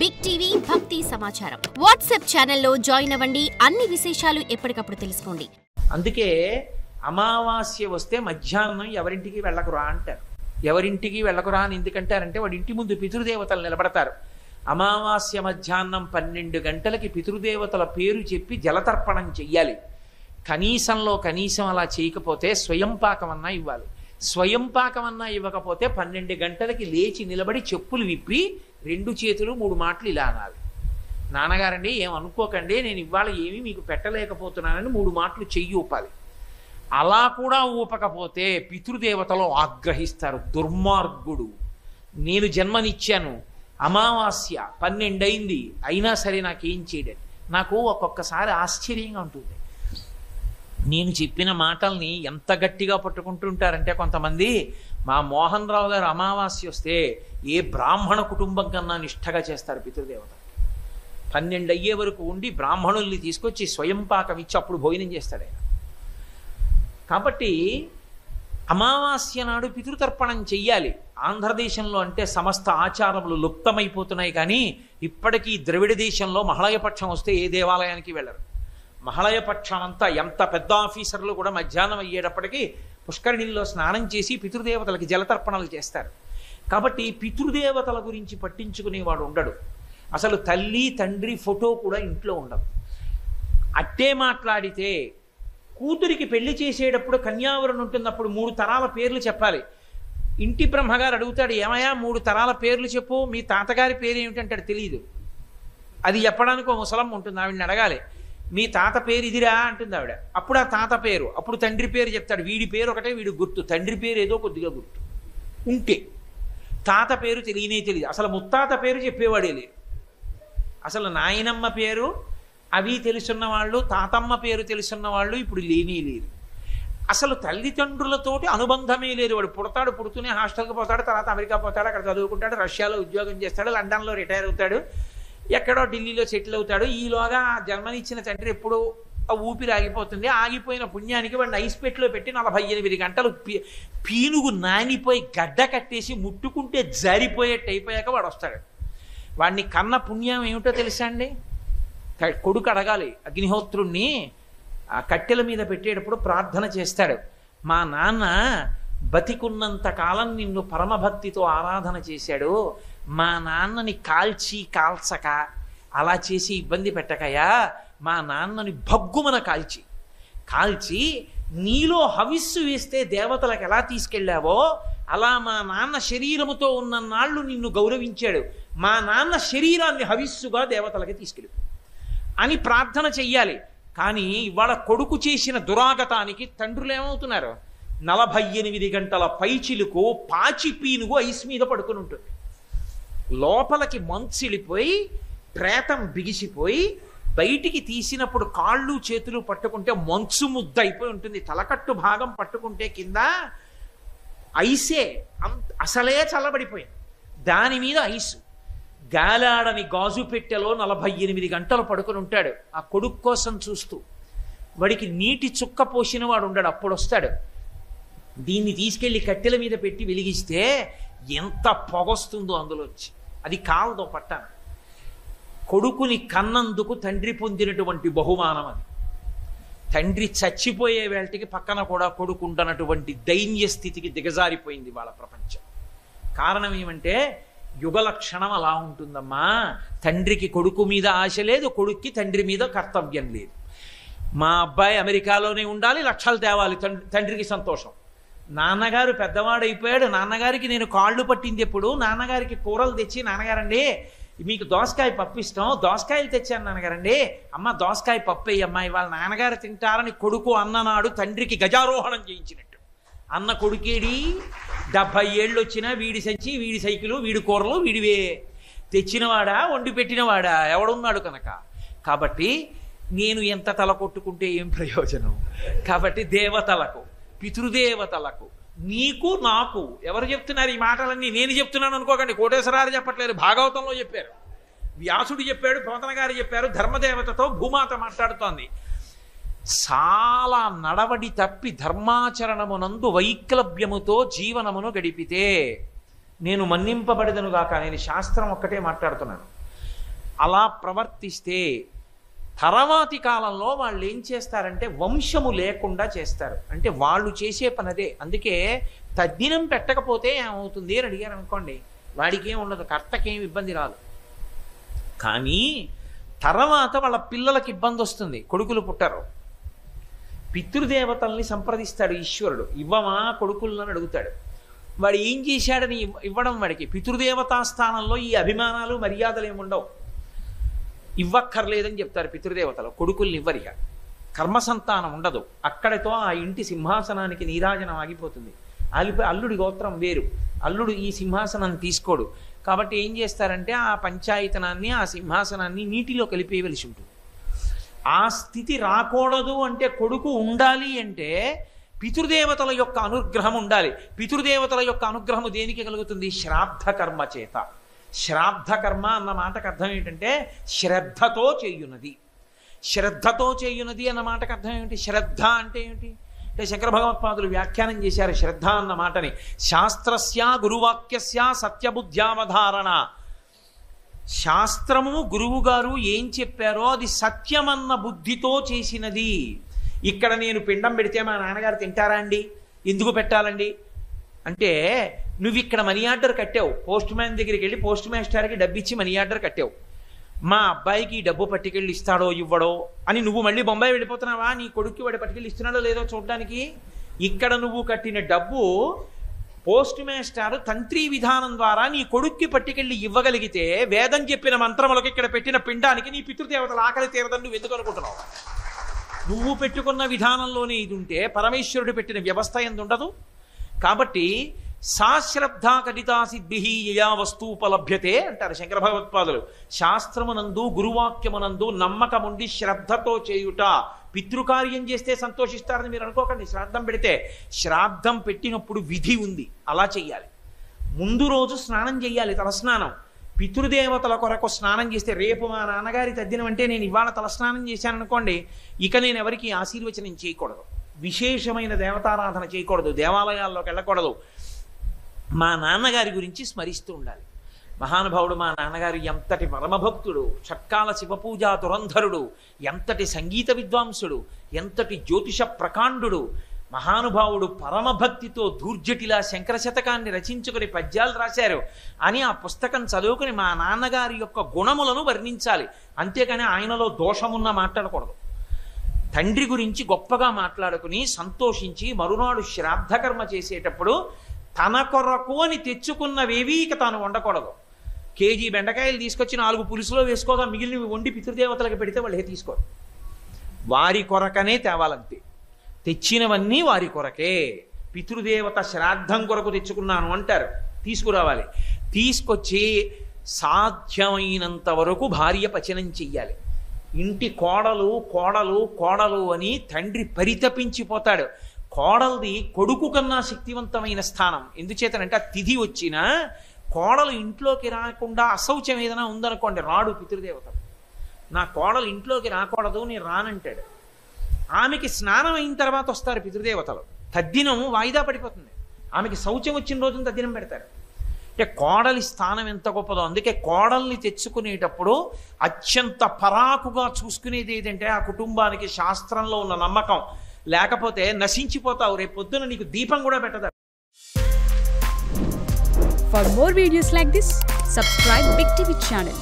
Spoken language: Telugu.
బిగ్ టీవీ భక్తి సమాచారం వాట్సాప్ ఛానల్లో జాయిన్ అవ్వండి. అన్ని విశేషాలు ఎప్పటికప్పుడు తెలుసుకోండి. అందుకే అమావాస్య వస్తే మధ్యాహ్నం ఎవరింటికి వెళ్ళకురా అంటారు. ఎవరింటికి వెళ్ళకురా అని ఎందుకంటారంటే వాడి ఇంటి ముందు పితృదేవతలు నిలబడతారు. అమావాస్య మధ్యాహ్నం 12 గంటలకి పితృదేవతల పేరు చెప్పి జలతర్పణం చెయ్యాలి. కనీసంలో కనీసం అలా చేయకపోతే స్వయం పాకమన్నా ఇవ్వాలి. స్వయం పాకమన్నా ఇవ్వకపోతే 12 గంటలకి లేచి నిలబడి చెప్పులు విప్పి 2 చేతులు 3 మాటలు ఇలా అనాలి. నాన్నగారండి ఏమనుకోకండి, నేను ఇవాళ ఏమీ మీకు పెట్టలేకపోతున్నానని 3 మాటలు చెయ్యి ఊపాలి. అలా కూడా ఊపకపోతే పితృదేవతలు ఆగ్రహిస్తారు. దుర్మార్గుడు, నేను జన్మనిచ్చాను, అమావాస్య 12 అయింది, అయినా సరే నాకేం చేయడం. నాకు ఒక్కొక్కసారి ఆశ్చర్యంగా ఉంటుంది. నేను చెప్పిన మాటల్ని ఎంత గట్టిగా పట్టుకుంటుంటారంటే కొంతమంది, మా మోహన్ రావు గారు అమావాస్య వస్తే ఏ బ్రాహ్మణ కుటుంబం కన్నా నిష్ఠగా చేస్తారు పితృదేవతకి. 12 అయ్యే వరకు ఉండి బ్రాహ్మణుల్ని తీసుకొచ్చి స్వయం పాకం ఇచ్చి అప్పుడు భోజనం చేస్తాడు ఆయన. కాబట్టి అమావాస్య నాడు పితృతర్పణం చెయ్యాలి. ఆంధ్రదేశంలో అంటే సమస్త ఆచారములు లుప్తమైపోతున్నాయి, కానీ ఇప్పటికీ ద్రవిడ దేశంలో మహళయపక్షం వస్తే ఏ దేవాలయానికి వెళ్ళరు. మహళయపక్షం అంతా ఎంత పెద్ద ఆఫీసర్లు కూడా మధ్యాహ్నం అయ్యేటప్పటికీ పుష్కరిణిలో స్నానం చేసి పితృదేవతలకి జలతర్పణలు చేస్తారు. కాబట్టి పితృదేవతల గురించి పట్టించుకునేవాడు ఉండడు. అసలు తల్లి తండ్రి ఫోటో కూడా ఇంట్లో ఉండదు. అట్టే మాట్లాడితే కూతురికి పెళ్లి చేసేటప్పుడు కన్యావరణ ఉంటున్నప్పుడు 3 తరాల పేర్లు చెప్పాలి. ఇంటి బ్రహ్మగారు అడుగుతాడు, ఏమయ్యా 3 తరాల పేర్లు చెప్పు, మీ తాతగారి పేరు ఏమిటంటాడు, తెలియదు. అది చెప్పడానికి ఒక ముసలమ్మ ఉంటుంది, ఆవిడని అడగాలి. మీ తాత పేరు ఇదిరా అంటుంది ఆవిడ. అప్పుడు ఆ తాత పేరు, అప్పుడు తండ్రి పేరు చెప్తాడు. వీడి పేరు ఒకటే, వీడి గుర్తు, తండ్రి పేరు ఏదో కొద్దిగా గుర్తు ఉంటే తాత పేరు తెలియనే తెలియదు. అసలు ముత్తాత పేరు చెప్పేవాడే లేదు. అసలు నాయనమ్మ పేరు అవి తెలుసున్న వాళ్ళు, తాతమ్మ పేరు తెలుసున్న వాళ్ళు ఇప్పుడు లేనే లేరు. అసలు తల్లిదండ్రులతోటి అనుబంధమే లేదు. వాడు పుడుతూనే హాస్టల్కి పోతాడు, తర్వాత అమెరికా పోతాడు, అక్కడ చదువుకుంటాడు, రష్యాలో ఉద్యోగం చేస్తాడు, లండన్లో రిటైర్ అవుతాడు, ఎక్కడో ఢిల్లీలో సెటిల్ అవుతాడు. ఈలోగా జన్మనిచ్చిన తండ్రి ఎప్పుడూ ఊపిరి ఆగిపోతుంది. ఆగిపోయిన పుణ్యానికి వాడిని ఐస్ పెట్టులో పెట్టి 48 గంటలు పీనుగు నానిపోయి గడ్డ కట్టేసి ముట్టుకుంటే జారిపోయేట్టు అయిపోయాక వాడు వస్తాడు. వాడిని కన్న పుణ్యం ఏమిటో తెలుసా అండి? కొడుకు అడగాలి అగ్నిహోత్రుణ్ణి, ఆ కట్టెల మీద పెట్టేటప్పుడు ప్రార్థన చేస్తాడు, మా నాన్న బతికున్నంత కాలం నిన్ను పరమభక్తితో ఆరాధన చేశాడు, మా నాన్నని కాల్చక అలా చేసి ఇబ్బంది పెట్టకయా, మా నాన్నని భగ్గుమన కాల్చి నీలో హవిస్సు వేస్తే దేవతలకు ఎలా తీసుకెళ్ళావో అలా మా నాన్న శరీరముతో ఉన్న నాళ్ళు నిన్ను గౌరవించాడు, మా నాన్న శరీరాన్ని హవిస్సుగా దేవతలకి తీసుకెళ్ళి అని ప్రార్థన చెయ్యాలి. కానీ ఇవాళ కొడుకు చేసిన దురాగతానికి తండ్రులు ఏమవుతున్నారు? 48 గంటల పైచిలుకు పాచి పీనుగు ఐస్ మీద పడుకుని ఉంటుంది. లోపలికి మంచిలిపోయి ప్రేతం బిగిసిపోయి బయటికి తీసినప్పుడు కాళ్ళు చేతులు పట్టుకుంటే మంచు ముద్ద అయిపోయి ఉంటుంది. తలకట్టు భాగం పట్టుకుంటే కింద ఐసే, అసలే చల్లబడిపోయింది, దాని మీద ఐసు. గాలాడని గాజు పెట్టెలో 48 గంటలు పడుకుని ఉంటాడు ఆ కొడుకు కోసం చూస్తూ. వాడికి నీటి చుక్క పోసిన వాడు ఉండడు, అప్పుడు వస్తాడు. దీన్ని తీసుకెళ్లి కట్టెల మీద పెట్టి వెలిగిస్తే ఎంత పొగొస్తుందో అందులోంచి. అది కాలదో పట్టాను. కొడుకుని కన్నందుకు తండ్రి పొందినటువంటి బహుమానం అది. తండ్రి చచ్చిపోయే వేళటికి పక్కన కూడా కొడుకుంటున్నటువంటి దైన్య స్థితికి దిగజారిపోయింది వాళ్ళ ప్రపంచం. కారణం ఏమంటే యుగ లక్షణం అలా ఉంటుందమ్మా. తండ్రికి కొడుకు మీద ఆశ లేదు, కొడుక్కి తండ్రి మీద కర్తవ్యం లేదు. మా అబ్బాయి అమెరికాలోనే ఉండాలి, లక్షలు తేవాలి, తండ్రికి సంతోషం. నాన్నగారు పెద్దవాడైపోయాడు, నాన్నగారికి నేను కాళ్ళు పట్టింది ఎప్పుడు, నాన్నగారికి కూరలు తెచ్చి, నాన్నగారండి మీకు దోసకాయ పప్పు ఇష్టం, దోసకాయలు తెచ్చాను నాన్నగారండి, అమ్మ దోసకాయ పప్పు అయ్యమ్మ ఇవాళ నాన్నగారు తింటారని కొడుకు అన్ననాడు తండ్రికి గజారోహణం చేయించినట్టు. అన్న కొడుకేడి 70 ఏళ్ళు వచ్చినా వీడి సంచి, వీడి సైకిలు, వీడి కూరలు వీడివే. తెచ్చినవాడా వండి పెట్టినవాడా ఎవడున్నాడు కనుక. కాబట్టి నేను ఎంత తల కొట్టుకుంటే ఏం ప్రయోజనం. కాబట్టి దేవతలకు, పితృదేవతలకు, నీకు నాకు ఎవరు చెప్తున్నారు ఈ మాటలన్నీ? నేను చెప్తున్నాను అనుకోకండి, కోటేశ్వరారు చెప్పట్లేదు, భాగవతంలో చెప్పారు, వ్యాసుడు చెప్పాడు, పోతన గారు చెప్పారు. ధర్మదేవతతో భూమాత మాట్లాడుతోంది. చాలా నడవడి తప్పి ధర్మాచరణమునందు వైక్లభ్యముతో జీవనమును గడిపితే నేను మన్నింపబడదనుగాక. నేను శాస్త్రం ఒక్కటే మాట్లాడుతున్నాను. అలా ప్రవర్తిస్తే తర్వాతి కాలంలో వాళ్ళు ఏం చేస్తారంటే వంశము లేకుండా చేస్తారు. అంటే వాళ్ళు చేసే పని అదే. అందుకే తద్దినం పెట్టకపోతే ఏమవుతుంది అని అడిగారు అనుకోండి, వాడికి ఏం ఉండదు, కర్తకేం ఇబ్బంది రాదు. కానీ తర్వాత వాళ్ళ పిల్లలకి ఇబ్బంది వస్తుంది, కొడుకులు పుట్టరు. పితృదేవతల్ని సంప్రదిస్తాడు ఈశ్వరుడు, ఇవ్వమా కొడుకులను అడుగుతాడు. వాడు ఏం చేశాడని ఇవ్వడం, వాడికి పితృదేవతా స్థానంలో ఈ అభిమానాలు మర్యాదలు ఏముండవు, ఇవ్వక్కర్లేదని చెప్తారు పితృదేవతలు. కొడుకుల్ని ఇవ్వరిక, కర్మసంతానం ఉండదు. అక్కడితో ఆ ఇంటి సింహాసనానికి నీరాజనం ఆగిపోతుంది. ఆగిపోయి అల్లుడి గోత్రం వేరు, అల్లుడు ఈ సింహాసనాన్ని తీసుకోడు. కాబట్టి ఏం చేస్తారంటే ఆ పంచాయతనాన్ని, ఆ సింహాసనాన్ని నీటిలో కలిపేయవలసి ఉంటుంది. ఆ స్థితి రాకూడదు అంటే, కొడుకు ఉండాలి అంటే పితృదేవతల యొక్క అనుగ్రహం ఉండాలి. పితృదేవతల యొక్క అనుగ్రహము దేనికి కలుగుతుంది? శ్రాద్ధ కర్మ చేత. శ్రాద్ధ కర్మ అన్న మాటకు అర్థం ఏంటంటే శ్రద్ధతో చేయునది. శ్రద్ధతో చేయునది అన్న మాటకు అర్థం ఏమిటి? శ్రద్ధ అంటే ఏమిటి అంటే శంకర భగవత్పాదులు వ్యాఖ్యానం చేశారు శ్రద్ధ అన్న మాటని. శాస్త్రస్య గురువాక్యస్య సత్యబుద్ధ్యావధారణ. శాస్త్రము గురువు గారు ఏం చెప్పారో అది సత్యమన్న బుద్ధితో చేసినది. ఇక్కడ నేను పిండం పెడితే మా నాన్నగారు తింటారా అండి? ఎందుకు పెట్టాలండి అంటే, నువ్వు ఇక్కడ మనీ ఆర్డర్ కట్టావు, పోస్ట్ మ్యాన్ దగ్గరికి వెళ్ళి పోస్ట్ మాస్టర్కి డబ్బు ఇచ్చి మనీ ఆర్డర్ కట్టావు. మా అబ్బాయికి డబ్బు పట్టుకెళ్ళి ఇస్తాడో ఇవ్వడో అని నువ్వు మళ్ళీ బొంబాయి వెళ్ళిపోతున్నావా? నీ కొడుక్కి వాడు పట్టుకెళ్ళి ఇస్తున్నాడో లేదో చూడడానికి. ఇక్కడ నువ్వు కట్టిన డబ్బు పోస్ట్ మాస్టర్ తంత్రి విధానం ద్వారా నీ కొడుక్కి పట్టుకెళ్ళి ఇవ్వగలిగితే, వేదం చెప్పిన మంత్రములకు ఇక్కడ పెట్టిన పిండానికి నీ పితృదేవతల ఆకలి తీరదని నువ్వు ఎందుకు అనుకుంటున్నావు? నువ్వు పెట్టుకున్న విధానంలోనే ఇది ఉంటే పరమేశ్వరుడు పెట్టిన వ్యవస్థ ఎందు ఉండదు. కాబట్టి సాశ్రద్ధ కటితా సిద్భి యయా వస్తూపలభ్యతే అంటారు శంకర భగవత్పాదులు. శాస్త్రమునందు గురువాక్యమునందు నమ్మకముండి శ్రద్ధతో చేయుట. పితృకార్యం చేస్తే సంతోషిస్తారని మీరు అనుకోకండి. శ్రాద్ధం పెడితే, శ్రాద్ధం పెట్టినప్పుడు విధి ఉంది, అలా చెయ్యాలి. ముందు రోజు స్నానం చెయ్యాలి, తలస్నానం. పితృదేవతల కొరకు స్నానం చేస్తే, రేపు మా నాన్నగారి తద్దినం అంటే నేను ఇవాళ తలస్నానం చేశాను అనుకోండి, ఇక నేను ఎవరికి ఆశీర్వచనం చేయకూడదు, విశేషమైన దేవతారాధన చేయకూడదు, దేవాలయాల్లోకి వెళ్ళకూడదు. మా నాన్నగారి గురించి స్మరిస్తూ ఉండాలి. మహానుభావుడు మా నాన్నగారు ఎంతటి పరమభక్తుడు, షట్కాల శివపూజా దురంధరుడు, ఎంతటి సంగీత విద్వాంసుడు, ఎంతటి జ్యోతిష ప్రకాండుడు. మహానుభావుడు పరమభక్తితో దూర్జటిలా శంకర శతకాన్ని రచించుకుని పద్యాలు రాశారు అని ఆ పుస్తకం చదువుకుని మా నాన్నగారి యొక్క గుణములను వర్ణించాలి. అంతేకాని ఆయనలో దోషమున్న మాట్లాడకూడదు. తండ్రి గురించి గొప్పగా మాట్లాడుకుని సంతోషించి మరునాడు శ్రాద్ధకర్మ చేసేటప్పుడు తన కొరకు అని తెచ్చుకున్నవేవీ ఇక తాను వండకూడదు. కేజీ బెండకాయలు తీసుకొచ్చి 4 పులుసులో వేసుకోగా మిగిలినవి వండి పితృదేవతలకు పెడితే వాళ్ళు తీసుకోరు. వారి కొరకనే తేవాలంతే. తెచ్చినవన్నీ వారి కొరకే. పితృదేవత శ్రాద్ధం కొరకు తెచ్చుకున్నాను అంటారు, తీసుకురావాలి. తీసుకొచ్చి సాధ్యమైనంత వరకు భార్య పచనం చెయ్యాలి. ఇంటి కోడలు కోడలు కోడలు అని తండ్రి పరితపించిపోతాడు. కోడలది కొడుకు కన్నా శక్తివంతమైన స్థానం. ఎందుచేతనంటే ఆ తిథి వచ్చినా కోడలు ఇంట్లోకి రాకుండా అశౌచం ఏదైనా ఉందనుకోండి, రాడు పితృదేవత. నా కోడలు ఇంట్లోకి రాకూడదు, నేను రానంటాడు. ఆమెకి స్నానం అయిన తర్వాత వస్తారు పితృదేవతలు. తద్దినం వాయిదా పడిపోతుంది. ఆమెకి శౌచం వచ్చిన రోజున తద్దినం పెడతారు. అంటే కోడలి స్థానం ఎంత గొప్పదో. అందుకే కోడల్ని తెచ్చుకునేటప్పుడు అత్యంత పరాకుగా చూసుకునేది ఏదంటే ఆ కుటుంబానికి శాస్త్రంలో ఉన్న నమ్మకం. లేకపోతే నశించిపోతావు. రేపు పొద్దున నీకు దీపం కూడా పెట్టదు. For more videos like this, subscribe Big TV channel.